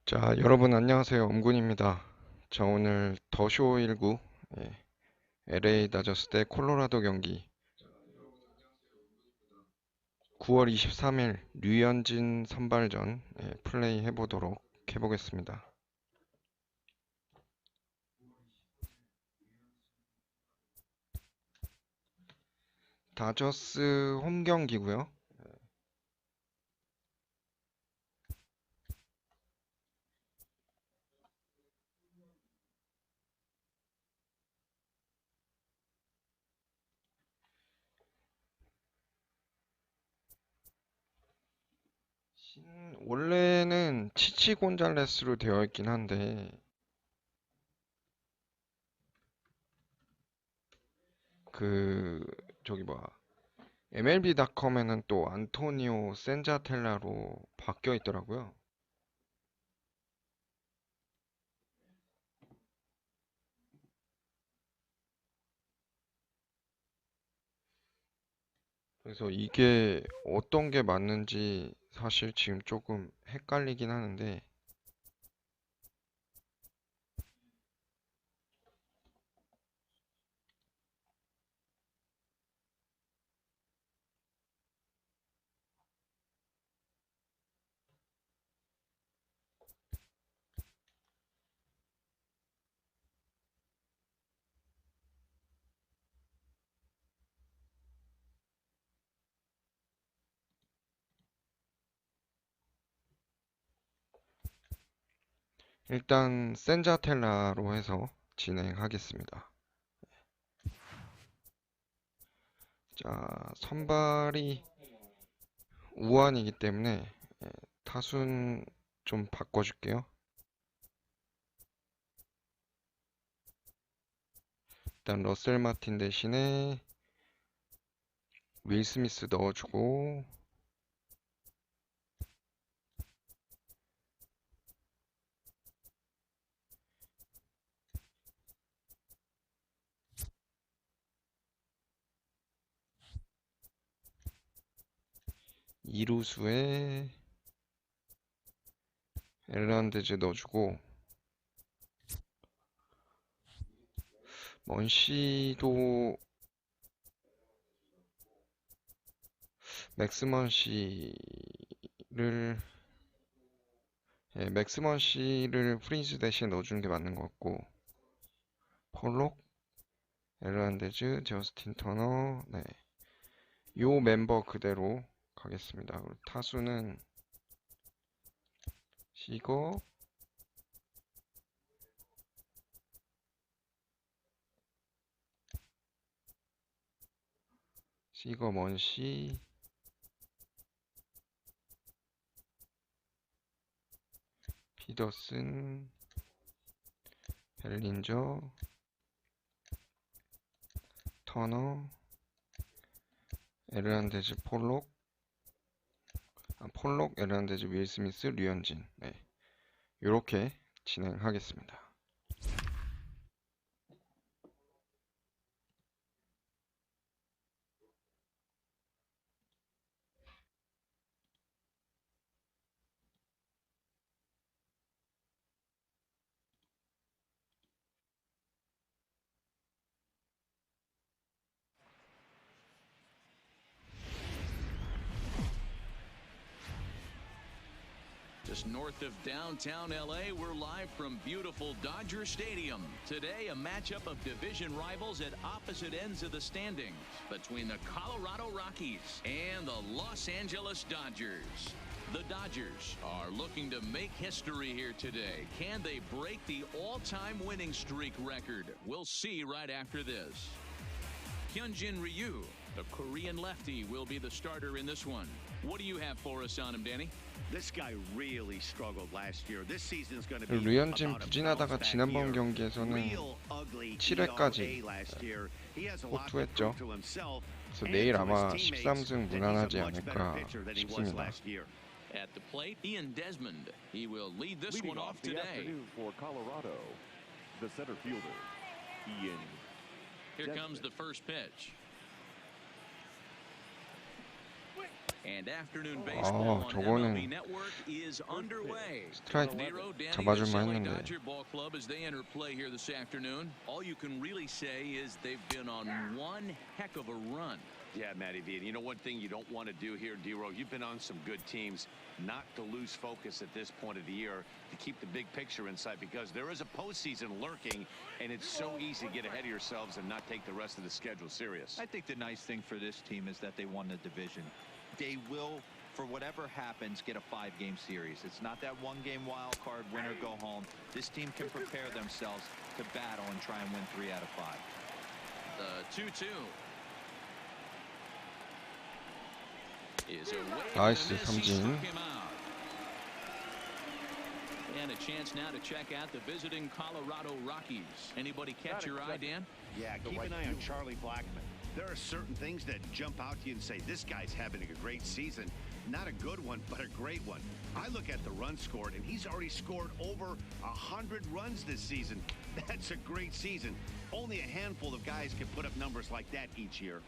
자, 여러분 안녕하세요. 엄군입니다. 자, 오늘 더쇼 19 LA 다저스 대 콜로라도 경기 9월 23일 류현진 선발전 플레이 해보도록 해보겠습니다. 다저스 홈 경기고요. 원래는 치치 곤잘레스로 되어 있긴 한데 그 저기 뭐야 MLB.com에는 또 안토니오 센자텔라로 바뀌어 있더라고요. 그래서 이게 어떤 게 맞는지 사실 지금 조금 헷갈리긴 하는데, 일단 센자텔라로 해서 진행하겠습니다. 자, 선발이 우완이기 때문에 타순 좀 바꿔줄게요. 일단 러셀 마틴 대신에 윌 스미스 넣어주고, 이루수에 에르난데즈 넣어주고, 먼시도 맥스먼시를 맥스먼시를 프린스 대신 넣어주는 게 맞는 것 같고, 폴록, 에르난데즈, 저스틴 터너, 네, 요 멤버 그대로 가겠습니다. 그리고 타수는 시거, 먼시, 피더슨, 벨린저, 터너, 에르난데즈, 폴록, 에르난데즈, 윌 스미스, 류현진, 네, 요렇게 진행하겠습니다. Just north of downtown LA, we're live from beautiful Dodger Stadium. Today, a matchup of division rivals at opposite ends of the standings between the Colorado Rockies and the Los Angeles Dodgers. The Dodgers are looking to make history here today. Can they break the all-time winning streak record? We'll see right after this. Hyunjin Ryu, the Korean lefty, will be the starter in this one. What do you have for us on him, Danny? This guy really struggled last year. This season's going to be 류현진 about a 부진하다가 bounce back 지난번 year. 경기에서는 Real ugly 7회까지 ERA last year. He has a lot to 호투했죠. prove to himself 그래서 and 내일 to his 아마 teammates 13승 that he's a 무난하지 much better 않을까 pitcher than he was 싶습니다. last year. At the plate, Ian Desmond. He will lead this Leading one off the today. afternoon for Colorado, the center fielder, Ian Here Desmond. comes the first pitch. And afternoon baseball on 저거는 MLB Network is underway. 스트라이크 Nero, Danny, the 잡아줄만 LA 했는데. Dodger ball club as they enter play here this afternoon. All you can really say is they've been on one heck of a run. Yeah, Matty V. And you know one thing you don't want to do here, D-Row, you've been on some good teams, not to lose focus at this point of the year, to keep the big picture in sight, because there is a postseason lurking, and it's so easy to get ahead of yourselves and not take the rest of the schedule serious. I think the nice thing for this team is that they won the division. They will, for whatever happens, get a 5-game series. It's not that 1-game wild card, win or go home. This team can prepare themselves to battle and try and win 3 out of 5. The 2-2 is away. 나이스 삼진. And a chance now to check out the visiting Colorado Rockies. Anybody catch your eye, Dan? Yeah, keep an eye on Charlie Blackmon. There are certain things that jump out to you and say, this guy's having a great season. Not a good one, but a great one. I look at the runs scored, and he's already scored over 100 runs this season. That's a great season. Only a handful of guys can put up numbers like that each year.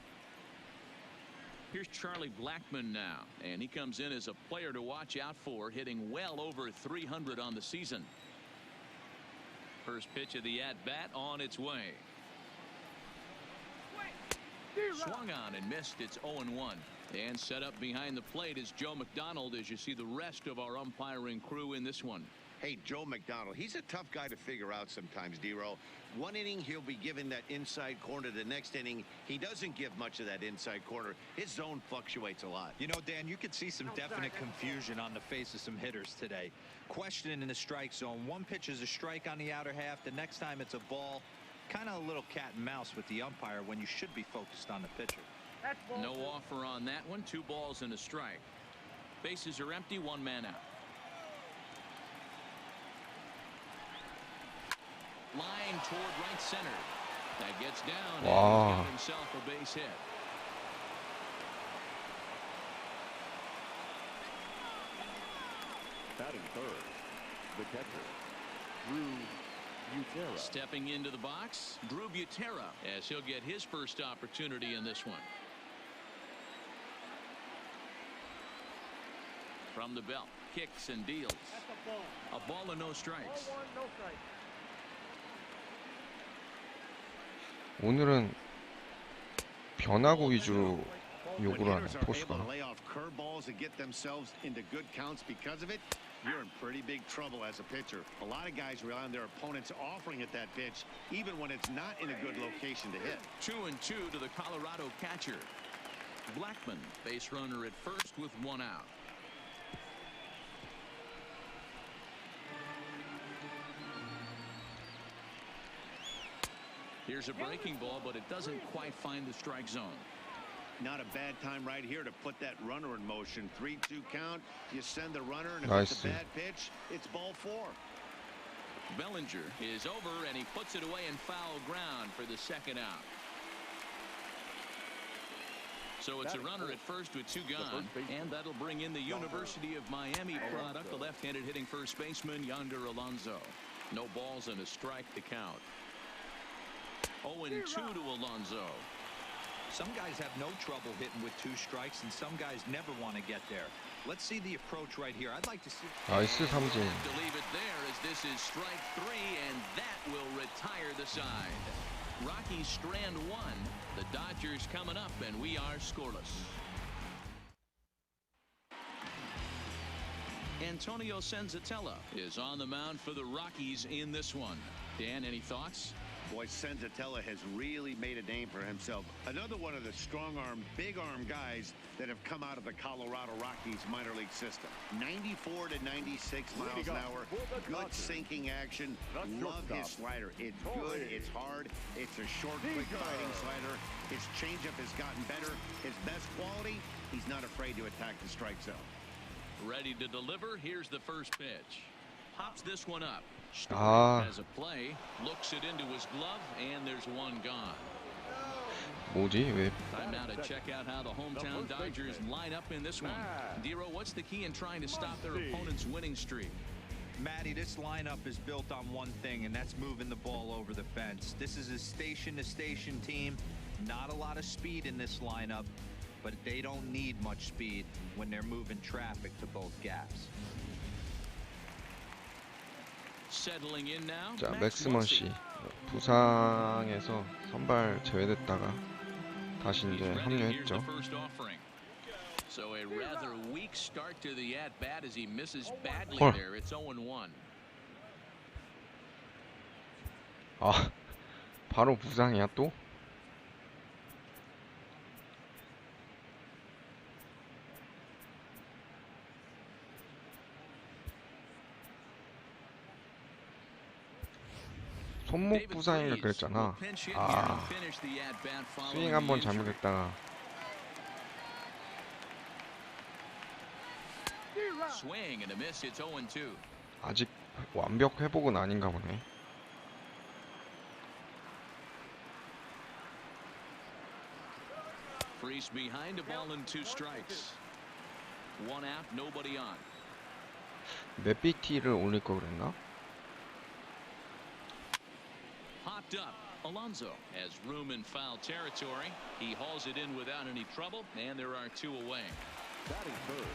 Here's Charlie Blackmon now, and he comes in as a player to watch out for, hitting well over 300 on the season. First pitch of the at-bat on its way. Swung on and missed. It's 0-1. And set up behind the plate is Joe McDonald as you see the rest of our umpiring crew in this one. Hey, Joe McDonald, he's a tough guy to figure out sometimes, D-Row. One inning, he'll be given that inside corner. The next inning, he doesn't give much of that inside corner. His zone fluctuates a lot. You know, Dan, you could see some definite confusion on the face of some hitters today. Questioning in the strike zone. One pitch is a strike on the outer half. The next time it's a ball. Kind of a little cat and mouse with the umpire when you should be focused on the pitcher. No offer on that one. 2 balls and a strike. Bases are empty. 1 man out. Line toward right center. That gets down. Wow. And got himself a base hit. Batting third, the catcher, Drew Butera. Stepping into the box, Drew Butera, as he'll get his first opportunity in this one. From the belt, kicks and deals. A ball and no strikes. 오늘은 변화구 위주로 요구를 하네, When hitters are able 포수가. to lay off curveballs and get themselves into good counts because of it, you're in pretty big trouble as a pitcher. A lot of guys rely on their opponents offering at that pitch, even when it's not in a good location to hit. 2-2 to the Colorado catcher. Blackmon, base runner at first with 1 out. Here's a breaking ball, but it doesn't quite find the strike zone. Not a bad time right here to put that runner in motion. 3-2 count. You send the runner, and if Nice. it's a bad pitch, it's ball 4. Bellinger is over, and he puts it away in foul ground for the 2nd out. So it's a runner at first with 2 gone, and that'll bring in the University of Miami product, the left-handed hitting first baseman Yonder Alonso. No balls and a strike to count. 0-2 to Alonso. Some guys have no trouble hitting with 2 strikes, and some guys never want to get there. Let's see the approach right here. I'd like to see. 나이스 삼진. Have to leave it there as this is strike 3, and that will retire the side. Rockies strand 1. The Dodgers coming up, and we are scoreless. Antonio Senzatella is on the mound for the Rockies in this one. Dan, any thoughts? Boy, Senzatella has really made a name for himself. Another one of the strong-arm, big-arm guys that have come out of the Colorado Rockies minor league system. 94 to 96 miles an hour. Good sinking action. Love his slider. It's good. It's hard. It's a short, quick fighting slider. His changeup has gotten better. His best quality, he's not afraid to attack the strike zone. Ready to deliver. Here's the first pitch. Pops this one up. 아, Has a play, looks it into his glove, and there's 1 gone. 뭐지? 왜? Time now to check out how the hometown Dodgers line up in this one. Dero, what's the key in trying to stop their opponent's winning streak? Matty, this lineup is built on one thing, and that's moving the ball over the fence. This is a station-to-station team. Not a lot of speed in this lineup, but they don't need much speed when they're moving traffic to both gaps. Settling in now. 자, Max 맥스먼 Muncy. 씨 부상에서 선발 제외됐다가 다시 He's 이제 ready. Here's 합류했죠. the first offering. So a rather weak start to the at-bat as he misses badly 헐. there. It's 0-1. 아, 바로 부상이야 또? 손목 부상이라 그랬잖아. 아, 스윙 한번 잘못했다가 Swing and a miss. It's 0-2. 아직 완벽 회복은 아닌가 보네. Freeze behind, a ball and 2 strikes. 1 out, nobody on. 몇 BT를 올릴 거 그랬나? Popped up. Alonso has room in foul territory. He hauls it in without any trouble, and there are 2 away. Batting third,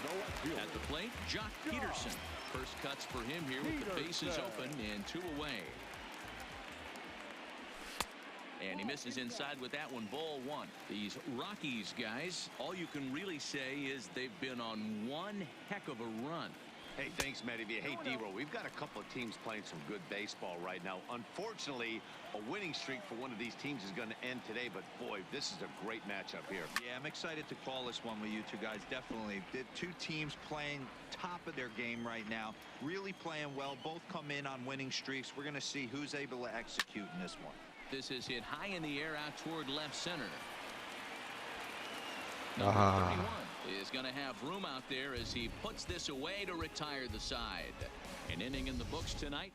no outfielder. At the plate, Jock Peterson. First cuts for him here with the bases open and 2 away. And he misses inside with that one. Ball 1. These Rockies guys, all you can really say is they've been on one heck of a run. Hey, thanks, Matty. Hey, D-Roll, we've got a couple of teams playing some good baseball right now. Unfortunately, a winning streak for one of these teams is going to end today, but boy, this is a great matchup here. Yeah, I'm excited to call this one with you two guys. Definitely. The 2 teams playing top of their game right now, really playing well. Both come in on winning streaks. We're going to see who's able to execute in this one. This is hit high in the air out toward left center. 아, 31 is going to have room out there as he puts this away to retire the side. An inning in the books tonight.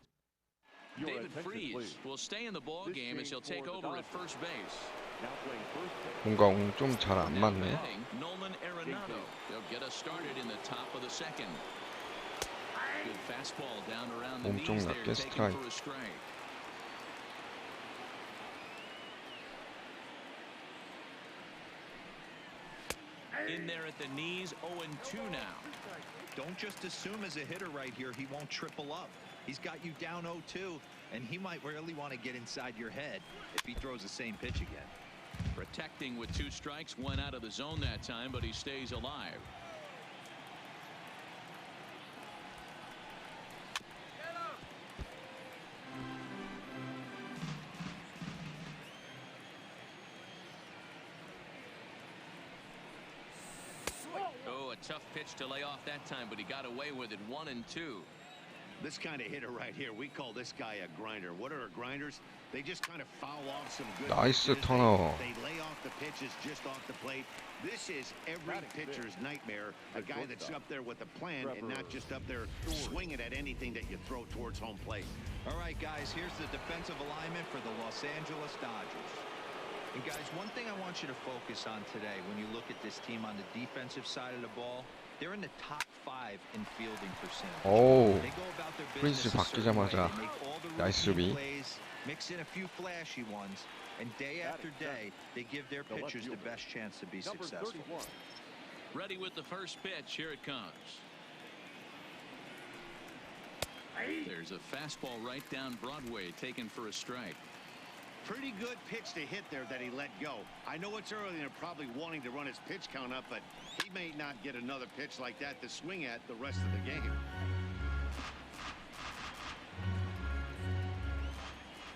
Your David attention, Freese please. will stay in the ball This game as he'll change take for the over at Dodgers. first base. Now playing first base. 뭔가 오늘 좀 잘 안 Now 맞네. batting, Nolan Arenado. They'll get us started in the top of the second. Good fastball down around the 몸쪽 knees there, 낮게 taken 스트라이크. for a strike. In there at the knees, 0-2 now. Don't just assume as a hitter right here he won't triple up. He's got you down 0-2, and he might really want to get inside your head if he throws the same pitch again. Protecting with 2 strikes, went out of the zone that time, but he stays alive. Oh, a tough pitch to lay off that time, but he got away with it. 1-2. This kind of hitter right here, we call this guy a grinder. What are grinders? They just kind of foul off some good 나이스 pitches. 터너. They lay off the pitches just off the plate. This is every pitcher's nightmare. A guy that's up there with a plan and not just up there swinging at anything that you throw towards home plate. All right, guys, here's the defensive alignment for the Los Angeles Dodgers. And guys, one thing I want you to focus on today when you look at this team on the defensive side of the ball, they're in the top 5 in fielding percentage. 오, They go about their 프린스 business a certain way. 바뀌자마자 They make all the 나이스 routine 수비. plays, mix in a few flashy ones, and day after day, they give their The left pitchers the fielder. best chance to be Number successful. 31. Ready with the first pitch. Here it comes. There's a fastball right down Broadway, taken for a strike. Pretty good pitch to hit there that he let go. I know it's early and they're probably wanting to run his pitch count up, but he may not get another pitch like that to swing at the rest of the game.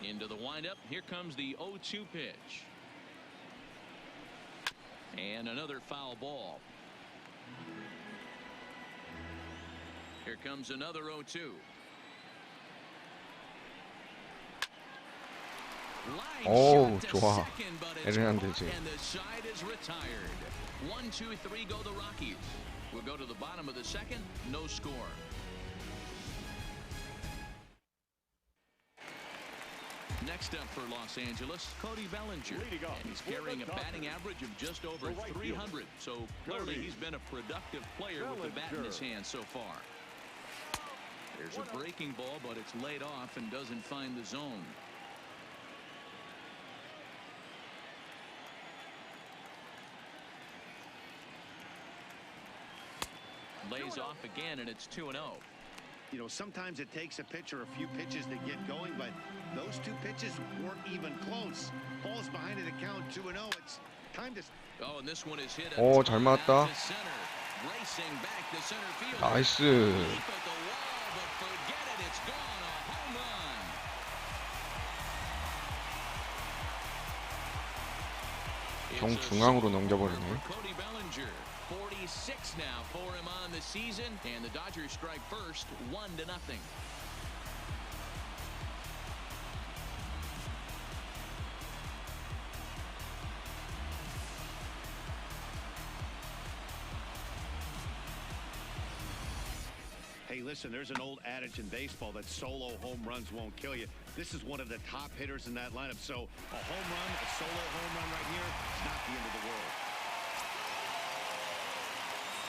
Into the windup. Here comes the 0-2 pitch. And another foul ball. Here comes another 0-2. 오, 좋아. 에르난데즈. And the side is retired. 1-2-3 go the Rockies. We'll go to the bottom of the second. No score. Next up for Los Angeles, Cody Bellinger. And he's carrying a batting average of just over 300. So clearly he's been a productive player with the bat in his hand so far. There's a breaking ball, but it's laid off and doesn't find the zone. Lays off again, and it's 2-0. You know, sometimes it takes a pitcher a few pitches to get going, but those two pitches weren't even close. Paul's behind in the count, 2-0. It's time to. Oh, and this one is hit. 오, 잘 맞았다. Racing back to center field. 나이스. Deep at the wall, but forget it. It's gone. A home run. 정중앙으로 넘겨버리네. Cody Bellinger, 46 now for him on the season, and the Dodgers strike first, 1-0. Hey, listen, there's an old adage in baseball that solo home runs won't kill you. This is one of the top hitters in that lineup. So a home run, a solo home run right here, is not the end of the world.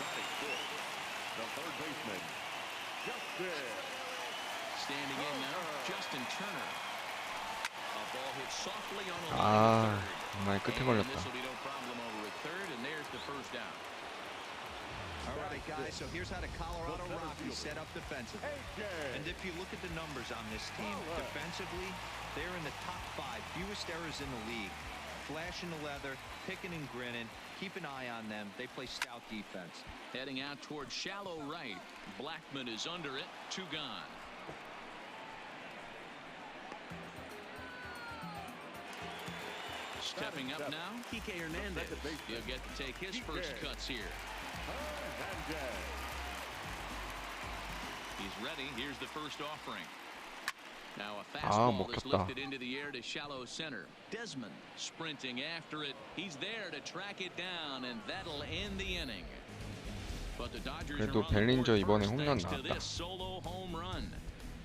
Batting fifth, the third baseman, Justin. Standing in now, Justin Turner. A ball hit softly on a line 아, to 정말 끝에 third. And 걸렸다. this will be no problem over at third, and there's the first down. All right, guys, so here's how the Colorado Rockies set up defensively. And if you look at the numbers on this team, defensively, they're in the top 5, fewest errors in the league. Flashing the leather, picking and grinning, keep an eye on them. They play stout defense. Heading out towards shallow right. Blackman is under it, 2 gone. Stepping up now, Kike Hernandez. He'll get to take his first cuts here. He's ready. Here's the first offering. Now a fastball is 먹혔다. lifted into the air to shallow center. Desmond sprinting after it. He's there to track it down, and that'll end the inning. But the Dodgers 그래도 are on the 벨린저 board 이번에 first 홈런 thanks to 나왔다. this solo home run.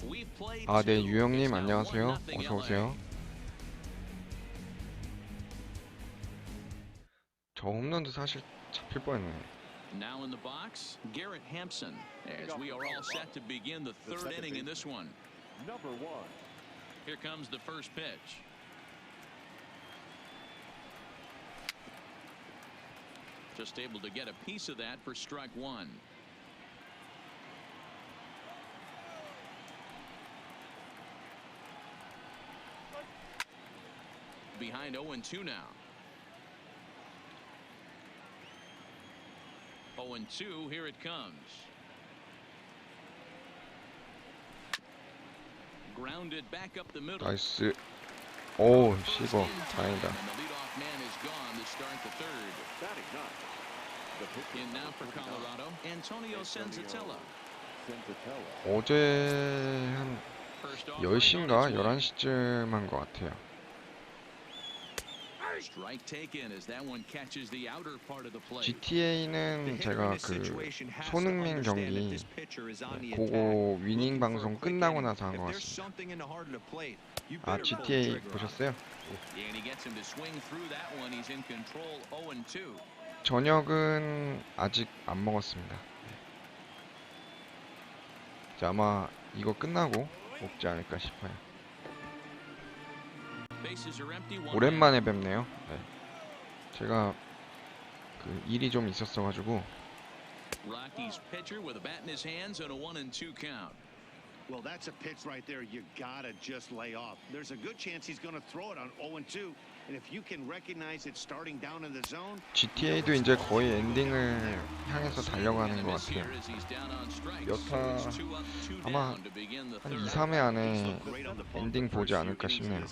We've played 아, 네, two. 유영님 It's now 안녕하세요. 1-0 어서 오세요. 저 홈런도 사실 잡힐 뻔했네. Now in the box, Garrett Hampson, as we are all set to begin the third inning in this one. Number 1. Here comes the first pitch. Just able to get a piece of that for strike 1. Behind 0-2 now. 0-2, here it comes. Grounded back up the middle. 나이스. 오, 씹어. 다행이다. And the leadoff man is gone to start the third. Batting ninth, the pitcher. In now for Colorado, Antonio Senzatella. Senzatella. 어제 한 First offering on 10시인가 its way. 11시쯤 한 것 같아요. Strike taken as that one catches the outer part of the plate. GTA는 제가 그 손흥민 경기 그거 위닝 방송 끝나고 나서 한 것 같습니다. 아, GTA 보셨어요? And he gets him to swing through that one. He's in control. 0-2. 저녁은 아직 안 먹었습니다. 이제 아마 이거 끝나고 먹지 않을까 싶어요. Bases are empty. One 오랜만에 뵙네요. 네. 제가 그 일이 좀 있었어가지고. Rockies pitcher with a bat in his hands and a 1-2 count. Well, that's a pitch right there. You gotta just lay off. There's a good chance he's going to throw it on 0-2, and if you can recognize it starting down in the zone. GTA도 이제 거의 엔딩을 향해서 달려가는 것 같아요. 여타 아마 한 2, 3회 안에 엔딩 보지 않을까 싶네요.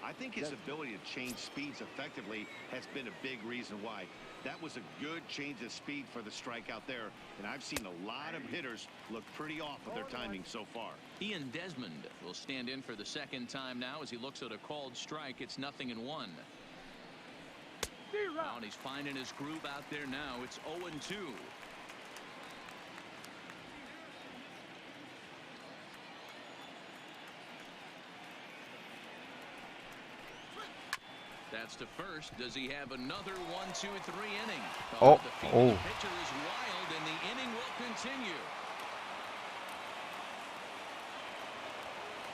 I think his ability to change speeds effectively has been a big reason why. That was a good change of speed for the strikeout there, and I've seen a lot of hitters look pretty off with their timing so far. Ian Desmond will stand in for the second time now as he looks at a called strike. It's 0-1. And he's finding his groove out there now. It's 0-2. That's to first. Does he have another 1, 2, 3 inning? Oh, The feet oh. of the pitcher is wild, and the inning will continue.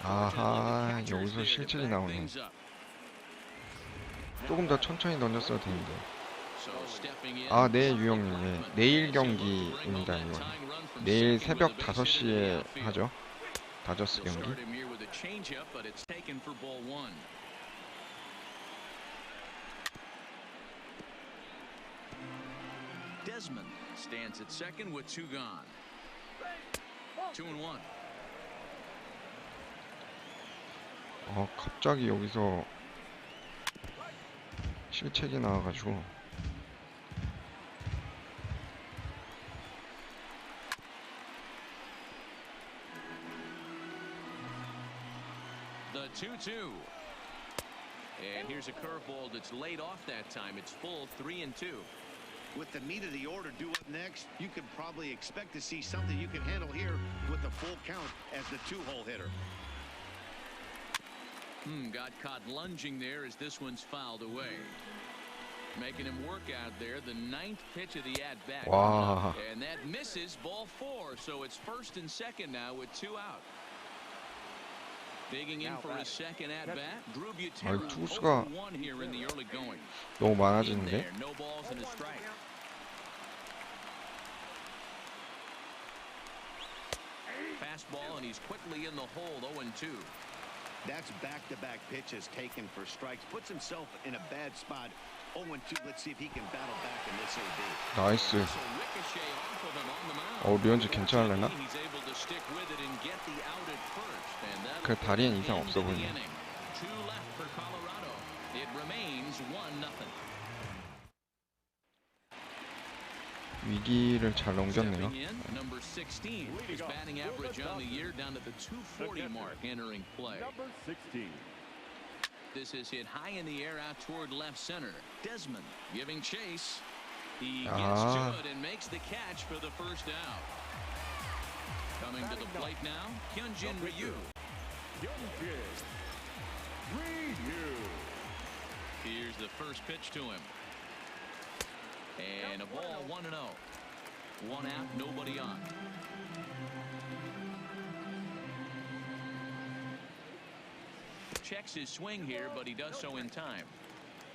아하, 여기서 실책이 나오네. 조금 더 천천히 던졌어야 되는데. So stepping in, 아, 네, 유영님. 예. 내일 경기입니다, 이건. 내일 새벽 5시에 하죠. 다저스 They'll 경기. start him here with a changeup, but it's taken for ball one. Desmond stands at second with two gone. 2-1. 갑자기 여기서 실책이 나와가지고. The 2-2. And here's a curveball that's laid off that time. It's full 3-2. With the meat of the order due up next, you could probably expect to see something you can handle here with the full count as the two-hole hitter. Got caught lunging there as this one's fouled away. Making him work out there. The 9th pitch of the at-bat. 와. And that misses ball 4. So it's first and second now with 2 out. Digging in for a second at-bat. Drew Butera, 투수가 0-1 here in the early going. 너무 In 많아지는데. there, no balls and a strike. Fastball, and he's quickly in the hole, 0-2. That's back-to-back pitches taken for strikes. Puts himself in a bad spot. 0-2. Let's see if he can battle back in this AB. 나이스. So ricochet off of him on the mound. 류현진 괜찮을래나? He's able to stick with it and get the out at first. And that'll 그 다리엔 put 이상 an 없어 end to the 보이네. inning. 2 left for Colorado. It remains 1-0. 위기를 잘 넘겼네요. Stepping in, number 16. His batting average on the year down to the 240 mark entering play. Number 16. This is hit high in the air out toward left center. Desmond giving chase. He gets Ah. to it and makes the catch for the first out. Coming to the plate now, Hyunjin Ryu. Hyunjin Ryu. Here's the first pitch to him. And a ball 1-0. 1 out, nobody on. Checks his swing here, but he does so in time.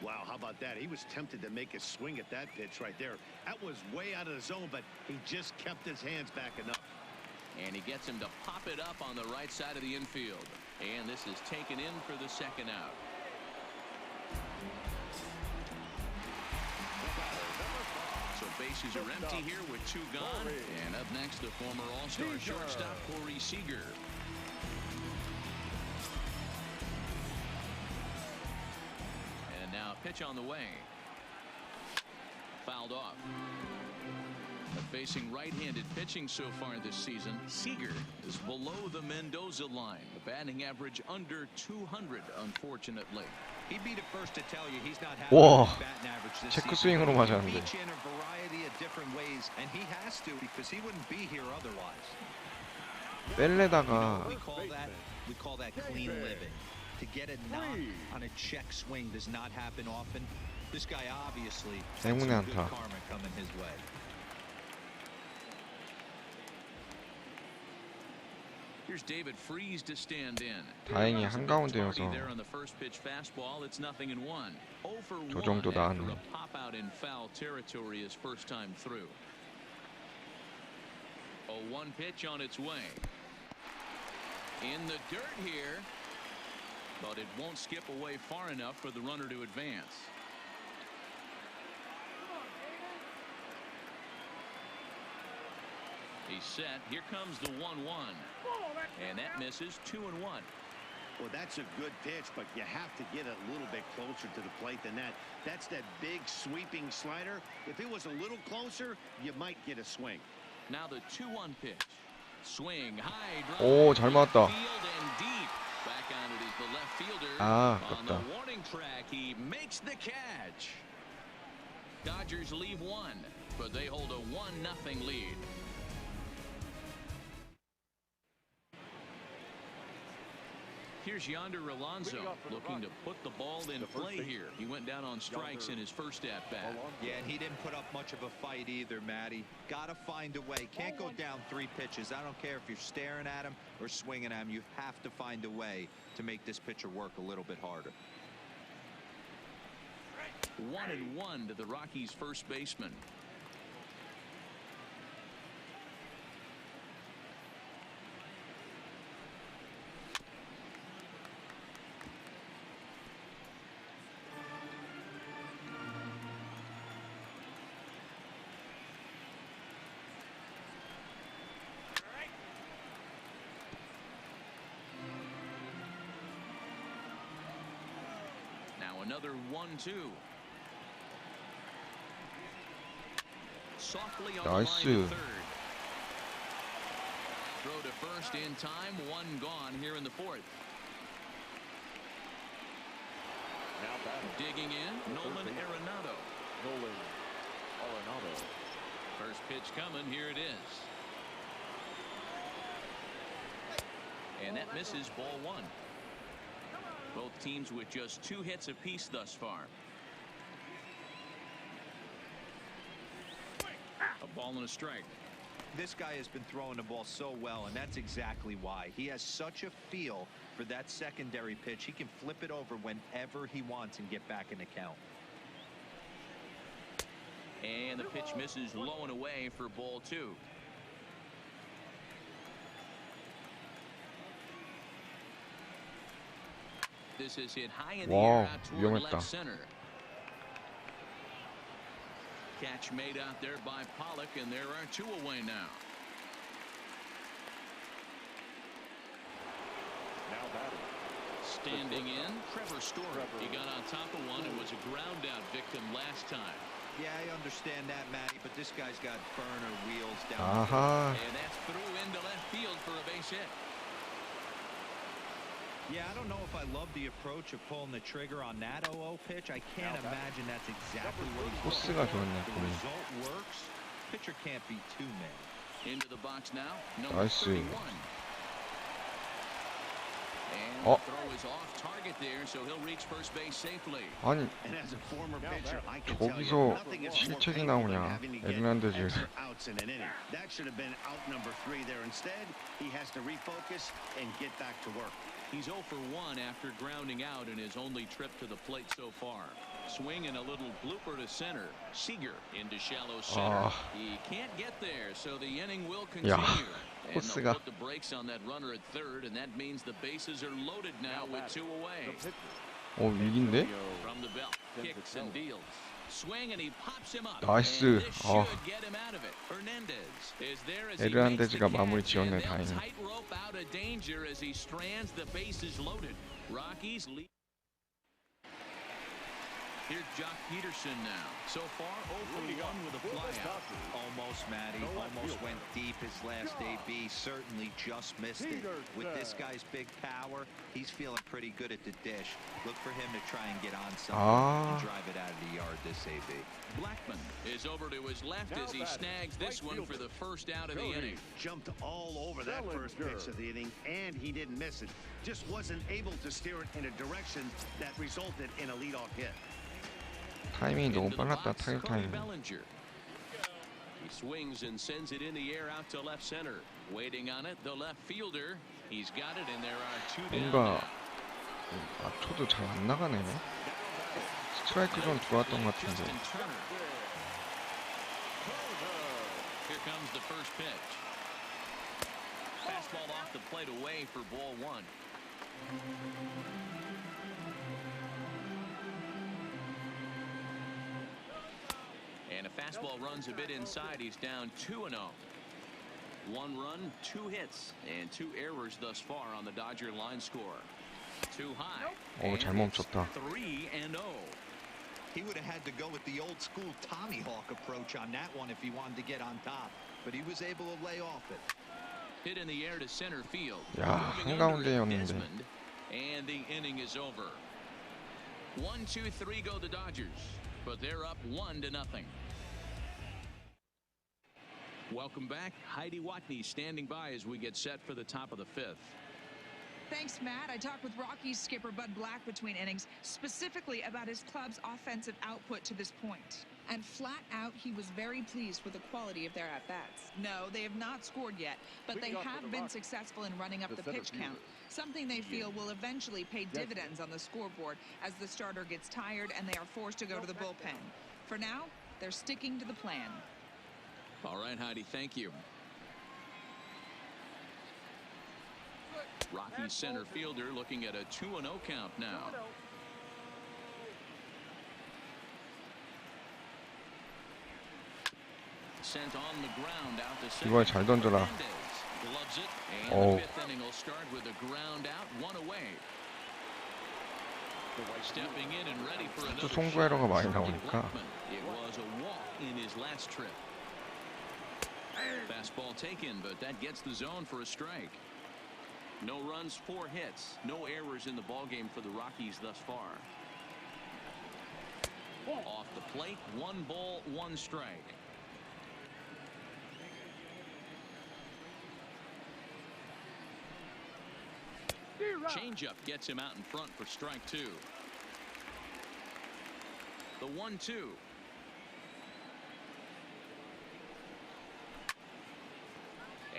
Wow, how about that? He was tempted to make a swing at that pitch right there. That was way out of the zone, but he just kept his hands back enough. And he gets him to pop it up on the right side of the infield. And this is taken in for the second out. So bases are empty here with 2 gone. And up next, the former All-Star shortstop, Corey Seager. And now a pitch on the way. Fouled off. But facing right-handed pitching so far this season, Seager is below the Mendoza line. The batting average under 200, unfortunately. He'd be the first to tell you he's not happy 와, with his batting average this 체크 season. 스윙으로 He 맞았는데. beats you in a variety of different ways, and he has to because he wouldn't be here otherwise. 뺄래다가 We call that clean living. To get a knock on a check swing does not happen often. This guy obviously had some 행운의 good 안타. karma coming his way. Here's David Freese to stand in. 다행히 He's a bit 한가운데여서 tardy there on the first pitch fastball. It's 0-1. 0 for 1 저 정도 after 나왔네. a pop out in foul territory his first time through. A 1 pitch on its way. In the dirt here, but it won't skip away far enough for the runner to advance. He's set. Here comes the 1-1. And that misses. 2-1. Well, that's a good pitch, but you have to get a little bit closer to the plate than that. That's that big sweeping slider. If it was a little closer, you might get a swing. Now the 2-1 pitch. Swing high. 오, 잘 맞았다. Field and deep. Back on it is the left fielder. 아, On the 아깝다. warning track, he makes the catch. Dodgers leave 1, but they hold a 1-0 lead. Here's Yonder Alonso looking to put the ball in play here. He went down on strikes in his first at-bat. Yeah, and he didn't put up much of a fight either, Matty. Got to find a way. Can't go down 3 pitches. I don't care if you're staring at him or swinging at him. You have to find a way to make this pitcher work a little bit harder. 1-1 to the Rockies' first baseman. Now another 1-2. Softly on the line Nice. to third. Throw to first in time. One gone here in the fourth. Now batting. Digging in, Nolan Arenado. Nolan Arenado. First pitch coming. Here it is. And that misses, ball one. Both teams with just 2 hits apiece thus far. A ball and a strike. This guy has been throwing the ball so well, and that's exactly why. He has such a feel for that secondary pitch. He can flip it over whenever he wants and get back in the count. And the pitch misses low and away for ball 2. This is hit high in the Wow, air out toward 위험했다. left center. Catch made out there by Pollock, and there are 2 away now. Now batting. Standing in, Trevor Story. He got on top of one and was a ground out victim last time. Yeah, I understand that, Matty, but this guy's got burner wheels down. 아하. And that's through into left field for a base hit. Yeah, I don't know if I love the approach of pulling the trigger on that 0-0 pitch. I can't imagine that's exactly what he's looking 코스가 for. 좋았네, The 공이. result works. Pitcher can't be too mad. Into the box now, number 나이스. 31. And 어. the throw is off target there, so he'll reach first base safely. 아니, And as a former pitcher, I can tell you, 저기서 nothing is more 실책이 painful than 나오냐. having to get 에르난데즈. extra outs in an inning. That should have been out number 3 there. Instead, he has to refocus and get back to work. He's 0 for 1 after grounding out in his only trip to the plate so far. Swing and a little blooper to center. Seager into shallow center. He can't get there, so the inning will continue. 야, And they'll 코스가. put the brakes on that runner at third, and that means the bases are loaded now with 2 away. 위기인데? From the belt, kicks and deals. Swing and he pops him up. 나이스. And this should get him out of it. Hernandez is there as he makes the 에르난데즈가 마무리 catch, 지었네, and they'll 다행히. tightrope out of danger as he strands the bases loaded. Rockies lead. Here's Jock Peterson now. So far, 0 for 1 with a flyout. Almost, Matty. Almost went deep his last AB. Certainly just missed it. With this guy's big power, he's feeling pretty good at the dish. Look for him to try and get on something and drive it out of the yard this AB. Blackman is over to his left as he snags this one for the first out of the inning. Jumped all over that first pitch of the inning, and he didn't miss it. Just wasn't able to steer it in a direction that resulted in a leadoff hit. 타이밍이 너무 Into the 빨랐다, box, 타임 Cody 타임. Bellinger. He swings and sends it in the air out to left center. Waiting on it, the left fielder. He's got it, and there are 2 down 뭔가 now. 앞초도 잘 안 나가네. 스트라이크 존 들어왔던 것 같은데. Justin Turner. Here comes the first pitch. Fastball off the plate away for ball 1. And a fastball runs a bit inside. He's down 2-0. 1 run, 2 hits, and 2 errors thus far on the Dodger line score. Too high. 잘 멈췄다. 3-0. He would have had to go with the old school Tommy Hawk approach on that one if he wanted to get on top, but he was able to lay off it. Hit in the air to center field. 야, Moving under it, 한가운데였는데. Desmond, and the inning is over. 1, 2, 3 go the Dodgers, but they're up 1-0. Welcome back. Heidi Watney standing by as we get set for the top of the 5th. Thanks, Matt. I talked with Rockies skipper Bud Black between innings, specifically about his club's offensive output to this point. And flat out, he was very pleased with the quality of their at-bats. No, they have not scored yet, but they have been successful in running up the pitch count. something they feel will eventually pay dividends on the scoreboard as the starter gets tired and they are forced to go to the bullpen. For now, they're sticking to the plan. All right, Heidi, thank you. Rockies center fielder looking at a 2-0 count now. Sent on the ground out to second. 이번에 잘 던져라. Gloves it, and Oh. the fifth inning will start with a ground out, one away. Stepping in and ready for another 또 송구 에러가 많이 shot. 나오니까. It was a walk in his last trip. Fastball taken, but that gets the zone for a strike. No runs, 4 hits, no errors in the ballgame for the Rockies thus far. Off the plate, 1 ball, 1 strike. Changeup gets him out in front for strike 2. The 1-2.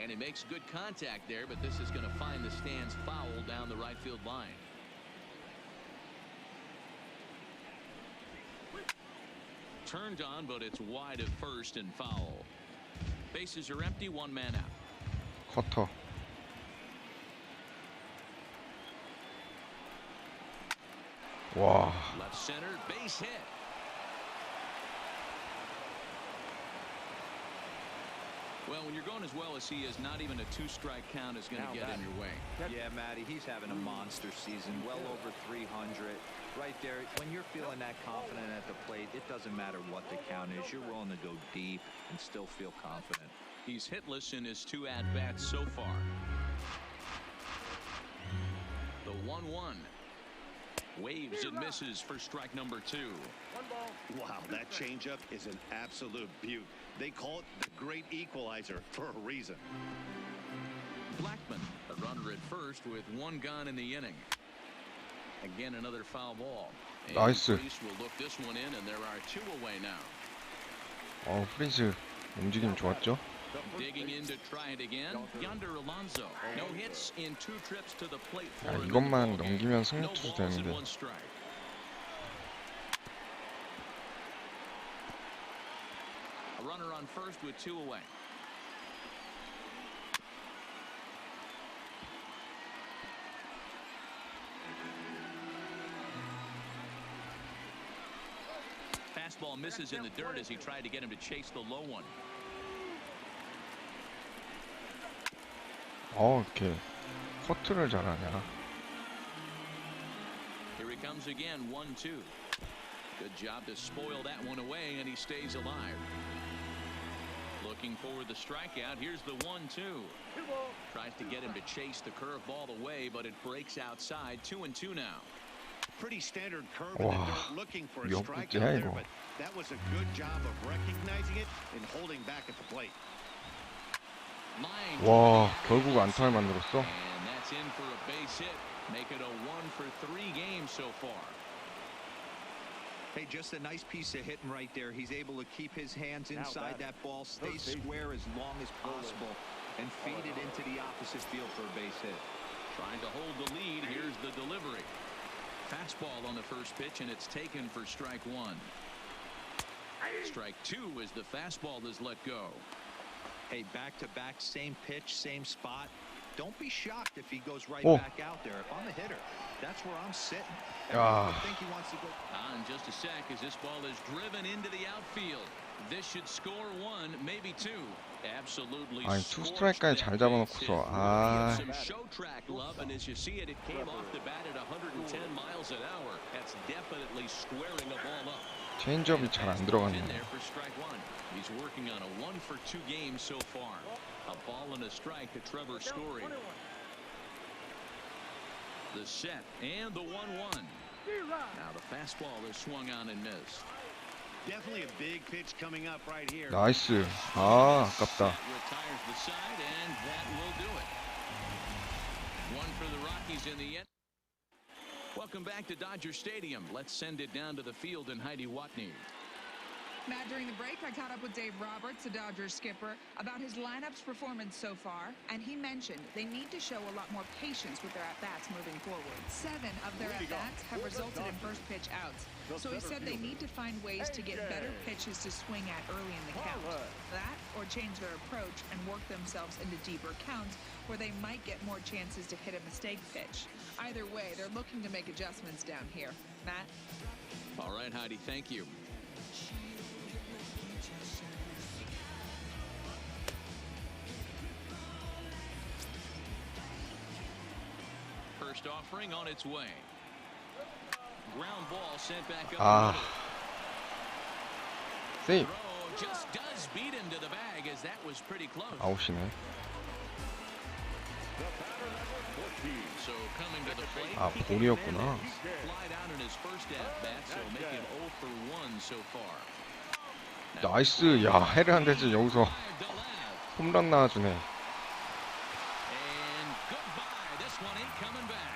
And he makes good contact there, but this is going to find the stands foul down the right field line. Turned on, but it's wide of first and foul. Bases are empty, 1 man out. 커터. 와. Left center, base hit. Well, when you're going as well as he is, not even a 2-strike count is going to get in your way. Yeah, Matty, he's having a monster season, well over 300. Right there, when you're feeling that confident at the plate, it doesn't matter what the count is. You're willing to go deep and still feel confident. He's hitless in his 2 at-bats so far. The 1-1. Waves and misses for strike number 2. Wow, that changeup is an absolute beaut. They call it the great equalizer for a reason. Blackman, a runner at first with 1 gone in the inning. Again, another foul ball. And Nice. Priest will look this one in, and there are 2 away now. 프린스 움직임 좋았죠? Digging in to try it again. Yonder Alonso. No hits in 2 trips to the plate for 야, him in the 이것만 ballgame. 넘기면 No 승리 투수 balls and 되는데. 1 strike. A runner on first with 2 away. Fastball misses in the dirt as he tried to get him to chase the low one. 이렇게 커트를 잘하냐. Here he comes again, 1-2. Good job to spoil that one away, and he stays alive. Looking for the strikeout. Here's the 1-2. Tries to get him to chase the curveball away, but it breaks outside. 2-2 now. Pretty standard curve in the 와, dirt, looking for a 몇 strikeout 분째야, there, 이거. but that was a good job of recognizing it and holding back at the plate. Line 와, drive. 결국 안타를 만들었어. And that's in for a base hit. Make it a 1-for-3 game so far. Hey, just a nice piece of hitting right there. He's able to keep his hands inside that ball, stay square as long as possible, and feed it into the opposite field for a base hit. Trying to hold the lead. Here's the delivery. Fastball on the first pitch, and it's taken for strike 1. Strike 2 as the fastball is let go. Hey, back-to-back, same pitch, same spot. Don't be shocked if he goes right Oh. back out there. If I'm a hitter, that's where I'm sitting. 야. I think he wants to go. In just a sec as this ball is driven into the outfield. This should score 1, maybe 2. Absolutely. 아니, 투 scorched 스트라이크까지 that 잘 base 잡아놓고서, hit. 아. Some show track love, and as you see it, it came off the bat at 110 miles an hour. That's definitely squaring a ball up. 체인지업이 잘 안 들어갔네. In there for strike 1. He's working on a 1-for-2 game so far. A ball and a strike to Trevor Story. The set and the 1-1. Now the fastball is swung on and missed. Definitely a big pitch coming up right here. 나이스. 아깝다. Retires the side, and that will do it. 1 for the Rockies in the end. Welcome back to Dodger Stadium. Let's send it down to the field in Heidi Watney. Matt, during the break, I caught up with Dave Roberts, the Dodgers skipper, about his lineup's performance so far, and he mentioned they need to show a lot more patience with their at-bats moving forward. 7 of their at-bats have resulted in first pitch outs, so he said they need to find ways to get better pitches to swing at early in the count. That, or change their approach and work themselves into deeper counts where they might get more chances to hit a mistake pitch. Either way, they're looking to make adjustments down here. Matt? All right, Heidi, thank you. First offering on its way. Ground ball sent back up. 아, 세이브. Throw just does beat him to the bag as that was pretty close. 아웃이네. So coming to the plate. 아, 볼이었구나. Flied out in his first at bat, so making 0 for 1 so far. 나이스. 야, 헤르난데즈 여기서 홈런 나와주네. And goodbye. This one ain't coming back.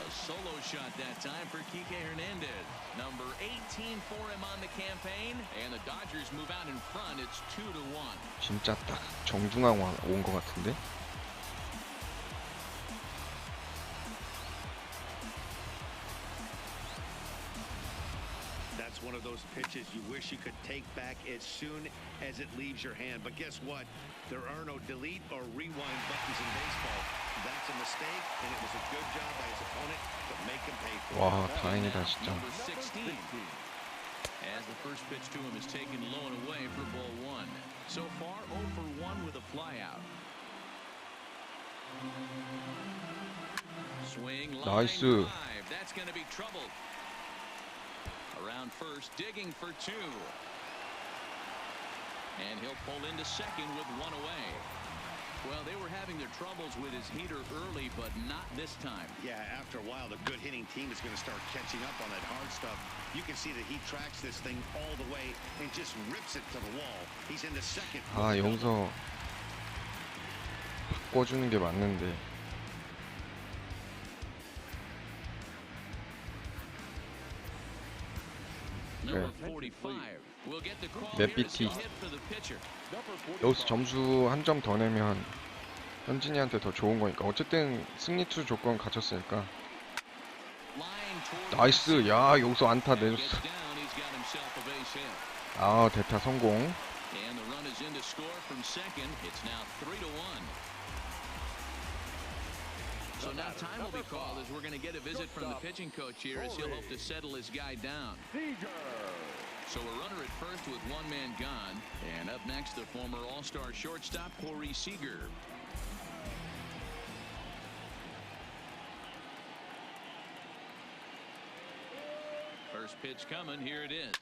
A solo shot that time for Kike Hernandez. Number 18 for him on the campaign, and the Dodgers move out in front. It's 2-1. 진짜 딱 정중앙 온 것 같은데? That's one of those pitches you wish you could take back as soon as it leaves your hand. But guess what? There are no delete or rewind buttons in baseball. That's a mistake, and it was a good job by his opponent to make him pay for it. 와, 다행이다 진짜. Number 16. As the first pitch to him is taken low and away for ball 1. So far, 0 for 1 with a flyout. Swing line 나이스. drive. That's going to be troubled. Around first, digging for 2. And he'll pull into second with 1 away. Well, they were having their troubles with his heater early, but not this time. Yeah, after a while, the good hitting team is going to start catching up on that hard stuff. You can see that he tracks this thing all the way and just rips it to the wall. He's into second. 아, 여기서 바꿔주는 게 맞는데. Number 45 will get the call 맵 here as BT. a hit for the pitcher. 여기서 점수 한 점 더 내면 현진이한테 더 좋은 거니까. 어쨌든 승리투 조건 갖췄으니까. Line toward 나이스. 야, 여기서 안타 gets 내줬어. down. He's got himself a base hit. 아, 대타 성공. And the run is in to score from second. It's now 3-1. So now time will be called as we're going to get a visit from the pitching coach here as he'll hope to settle his guy down. So a runner at first with one man gone. And up next, the former All-Star shortstop, Corey Seager. First pitch coming. Here it is.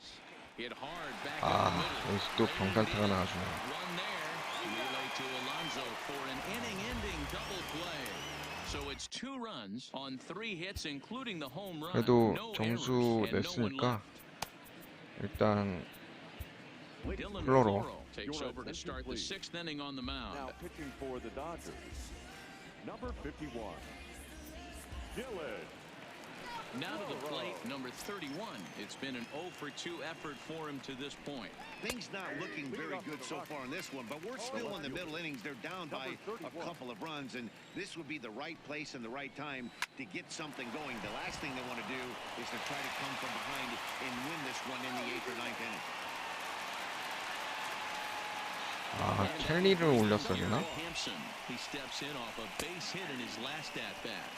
Hit hard back up the 아, middle. 여기서 또 병살타가 나와주네. One there. Relay to Alonso for an inning-ending double play. So it's 2 runs on 3 hits, including the home run. 그래도 No 점수 errors and no one 냈으니까 left. 일단 Dylan 콜로라도. Floro takes over to start the 6th inning on the mound. Now pitching for the Dodgers, number 51, Dylan. Now to the plate, number 31. It's been an 0 for 2 effort for him to this point. Things not looking very good so far in this one, but we're still in the middle innings. They're down by a couple of runs, and this would be the right place and the right time to get something going. The last thing they want to do is to try to come from behind and win this one in the 8th or 9th inning. 아, 켈리를 올렸어야 되나? Hampson. He steps in off a base hit in his last at bat.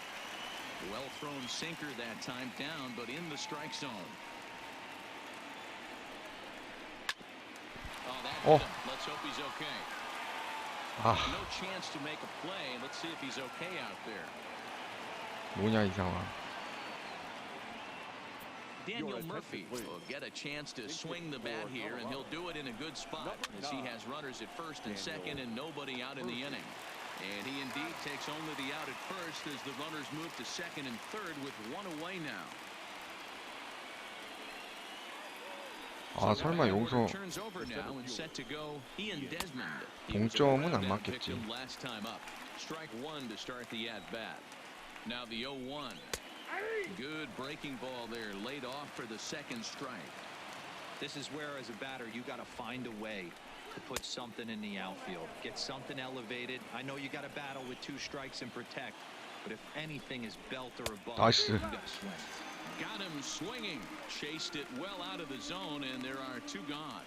Well thrown sinker that time down, but in the strike zone. Oh, that hit him. Let's hope he's okay. 아, No chance to make a play. Let's see if he's okay out there. 뭐냐 이 상황. Daniel Murphy will get a chance to swing the bat here, and he'll do it in a good spot as he has runners at first and second and nobody out in the inning. And he indeed takes only the out at first as the runners move to second and third with 1 away now. 아, 설마 여기서 Turns over now and set to go Ian Desmond. 동점은 안 맞겠지. Last time up. Strike 1 to start the at bat. Now the 0-1. Good breaking ball there, laid off for the second strike. This is where, as a batter, you got to find a way to put something in the outfield, get something elevated. I know you got to battle with 2 strikes and protect, but if anything is belt or above, 나이스. you got to swing. Got him swinging. Chased it well out of the zone, and there are 2 gone.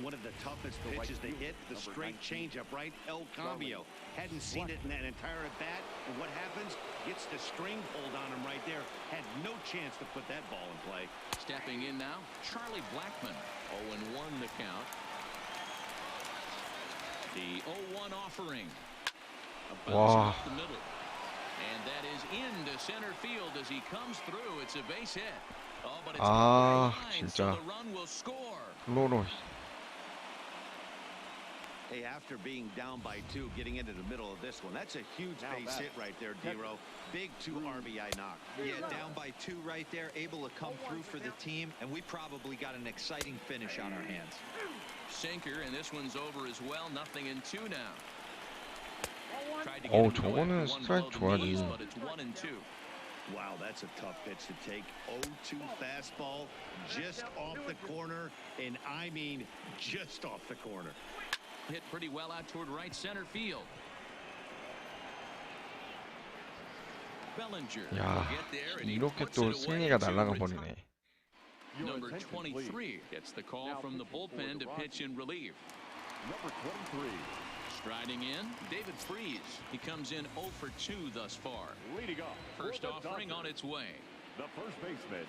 One of the toughest pitches to hit, the straight changeup, right? El Cambio. Hadn't seen it in that entire at bat. And what happens? Gets the string pulled on him right there. Had no chance to put that ball in play. Stepping in now, Charlie Blackmon. 0-1 the count. The 0-1 offering. A bounce Wow. up the middle. And that is into center field as he comes through. It's a base hit. Oh, but it's 아, line, 진짜. so the run will score. 콜로로. Hey, after being down by 2, getting into the middle of this one, that's a huge base hit right there, D-Row. Big 2 RBI knock. Yeah, down by 2 right there, able to come through for the team, and we probably got an exciting finish on our hands. Sinker, and this one's over as well. 0-2 now. Tried to get 어우, him going 저거는 for one 스트라이크 below the knees, 줘야지. but it's 1-2. Wow, that's a tough pitch to take. 0-2 fastball just off the corner, and I mean just off the corner. Hit pretty well out toward right center field. Bellinger 야, will get there, and he 이렇게 puts 또 it away 승리가 to 날아가 retire. 버리네. Number 23 gets the call from the bullpen to pitch in relief. Number 23. Striding in, David Freese. He comes in 0 for 2 thus far. Leading off. First for the offering on Dodgers, its way. The first baseman,